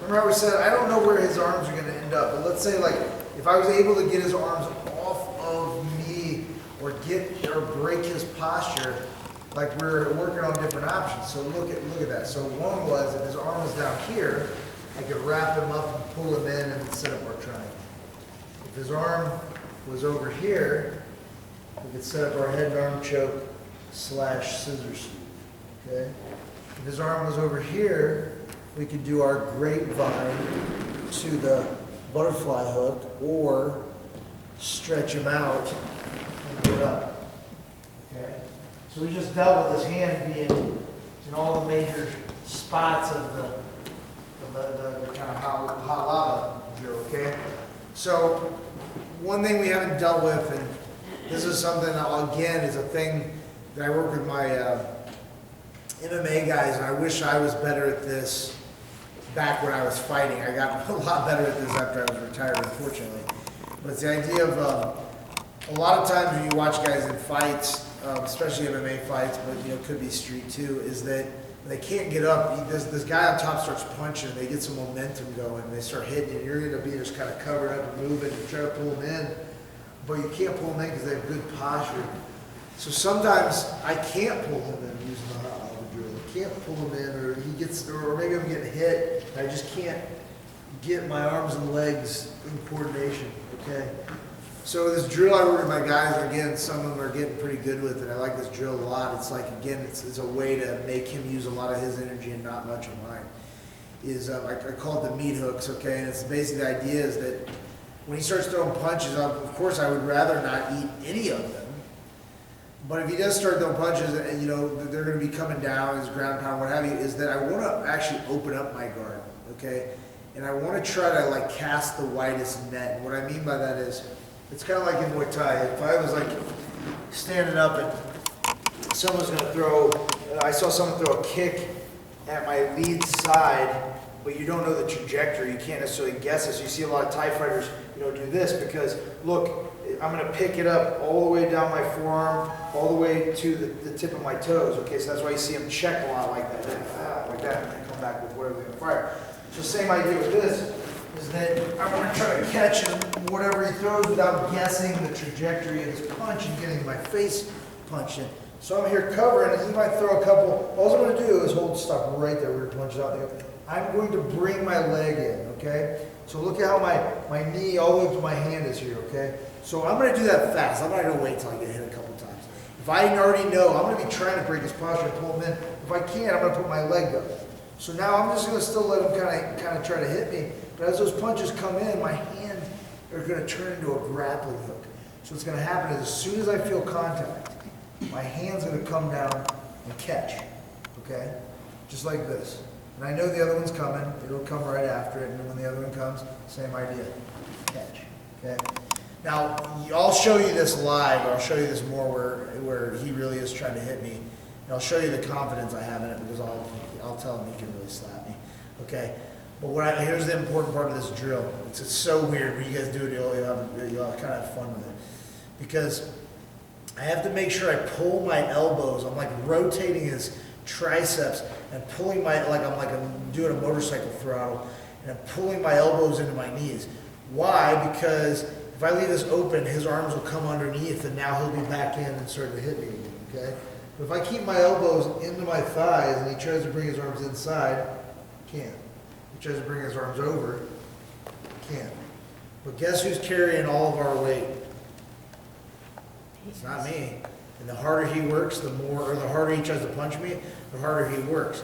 remember I said, I don't know where his arms are going to end up, but let's say like, if I was able to get his arms off of me or break his posture, like we're working on different options. So look at that. So one was, if his arm was down here, I could wrap him up and pull him in and set up our triangle. If his arm was over here, we could set up our head and arm choke / scissor sweep. Okay? If his arm was over here, we could do our grapevine to the butterfly hook or stretch him out and get up. Okay? So we just dealt with his hand being in all the major spots of the kind of hot lava drill, okay? So one thing we haven't dealt with, and this is something that, again, is a thing that I work with my MMA guys, and I wish I was better at this back when I was fighting. I got a lot better at this after I was retired, unfortunately. But it's the idea of, a lot of times when you watch guys in fights, especially MMA fights, but it could be street too, is that when they can't get up, this guy on top starts punching, and they get some momentum going, and they start hitting, and you're going to be just kind of covered up and moving, and try to pull them in, but you can't pull them in because they have good posture. So sometimes I can't pull him in using the hot lava drill. I can't pull him in, or maybe I'm getting hit, and I just can't get my arms and legs in coordination, okay? So this drill I work with my guys, again, some of them are getting pretty good with it. I like this drill a lot. It's like, again, it's a way to make him use a lot of his energy and not much of mine. I call it the meat hooks, okay? And it's basically the idea is that when he starts throwing punches, of course I would rather not eat any of them. But if he does start throwing punches, and they're going to be coming down, his ground pound, what have you, is that I want to actually open up my guard, okay? And I want to try to like cast the widest net. And what I mean by that is, it's kind of like in Muay Thai. If I was like standing up and someone's going to throw, I saw someone throw a kick at my lead side, but you don't know the trajectory. You can't necessarily guess it. So you see a lot of Thai fighters, do this because, look, I'm going to pick it up all the way down my forearm, all the way to the tip of my toes. Okay, so that's why you see them check a lot like that, and then come back with whatever they're going to fire. So same idea with this. Is that I want to try to catch him, whatever he throws, without guessing the trajectory of his punch and getting my face punched in. So I'm here covering, and he might throw a couple. All I'm going to do is stop right there where he punches out there. I'm going to bring my leg in, okay? So look at how my knee all the way up to my hand is here, okay? So I'm going to do that fast. I'm not going to wait till I get hit a couple times. If I already know, I'm going to be trying to break his posture and pull him in. If I can't, I'm going to put my leg up. So now I'm just going to still let him kind of try to hit me. But as those punches come in, my hand are going to turn into a grappling hook. So what's going to happen is as soon as I feel contact, my hand's going to come down and catch, okay? Just like this. And I know the other one's coming. It'll come right after it. And then when the other one comes, same idea. Catch, okay? Now, I'll show you this live, or I'll show you this more where he really is trying to hit me. And I'll show you the confidence I have in it because I'll tell him he can really slap me, okay? But here's the important part of this drill. It's so weird. When you guys do it, you'll kind of have fun with it. Because I have to make sure I pull my elbows. I'm like rotating his triceps and pulling I'm doing a motorcycle throttle, and I'm pulling my elbows into my knees. Why? Because if I leave this open, his arms will come underneath, and now he'll be back in and start to hit me again, okay? But if I keep my elbows into my thighs and he tries to bring his arms inside, can't. He tries to bring his arms over, can't. But guess who's carrying all of our weight? It's not me. And the harder he works, the harder he tries to punch me, the harder he works.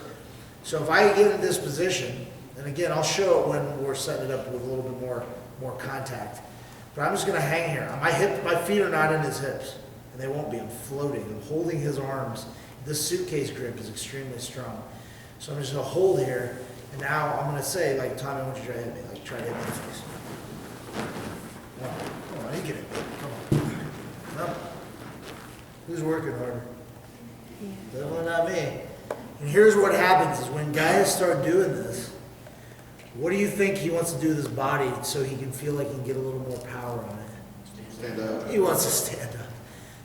So if I get in this position, and again, I'll show it when we're setting it up with a little bit more contact. But I'm just going to hang here. My feet are not in his hips, and they won't be. I'm floating. I'm holding his arms. This suitcase grip is extremely strong. So I'm just going to hold here. And now I'm going to say, like, Tommy, I want you to try to hit me. Like, try to hit me in the face. Come on, you get it. Come on. No. Who's working harder? Definitely not me. And here's what happens is when guys start doing this, what do you think he wants to do with his body so he can feel like he can get a little more power on it? Stand up. He wants to stand up.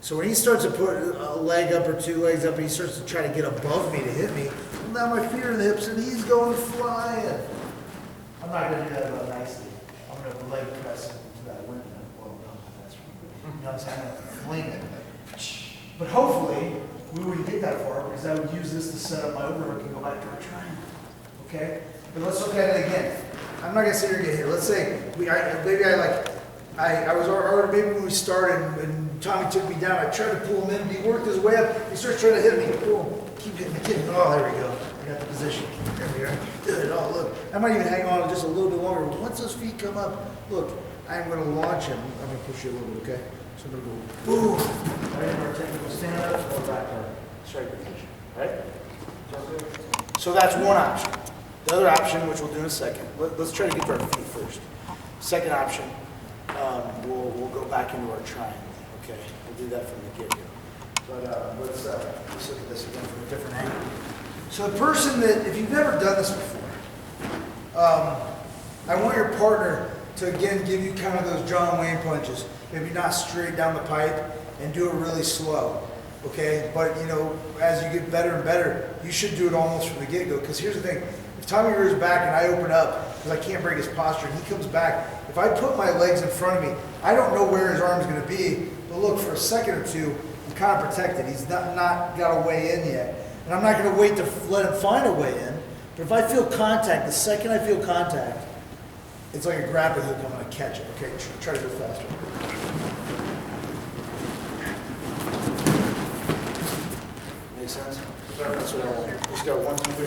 So when he starts to put a leg up or two legs up and he starts to try to get above me to hit me, now my feet are in the hips and he's going flying. I'm not gonna do that about nicely. I'm gonna leg press it to that window. Well, no, that's right. You know what I'm saying? I'm gonna fling it. But hopefully, we wouldn't get that far because I would use this to set up my overhook and go back to our triangle. Okay? But let's look at it again. I'm not gonna sit here and get hit. Let's say I was already, maybe when we started and Tommy took me down, I tried to pull him in, he worked his way up, he starts trying to hit me. Boom, keep hitting me, oh, there we go. I got the position. There we are. Good, oh, look. I might even hang on just a little bit longer. Once those feet come up, look, I'm gonna launch him. I'm gonna push you a little bit, okay? So I'm gonna go, boom. Right into our technical stand-up, go back to our strike position, right? So that's one option. The other option, which we'll do in a second, let's try to get to our feet first. Second option, we'll go back into our triangle. Okay, we'll do that from the get-go. But let's look at this again from a different angle. So the person that, if you've never done this before, I want your partner to again give you kind of those John Wayne punches. Maybe not straight down the pipe and do it really slow. Okay, but you know, as you get better and better, you should do it almost from the get-go. Because here's the thing: if Tommy rears back and I open up because I can't break his posture, and he comes back, if I put my legs in front of me, I don't know where his arm's going to be. But look, for a second or two, I'm kind of protected. He's not got a way in yet, and I'm not going to wait to let him find a way in. But if I feel contact, the second I feel contact, it's like a grappling hook. I'm going to catch it. Okay, try to go faster. Make sense? That's what I want. Just got 1, 2, 3.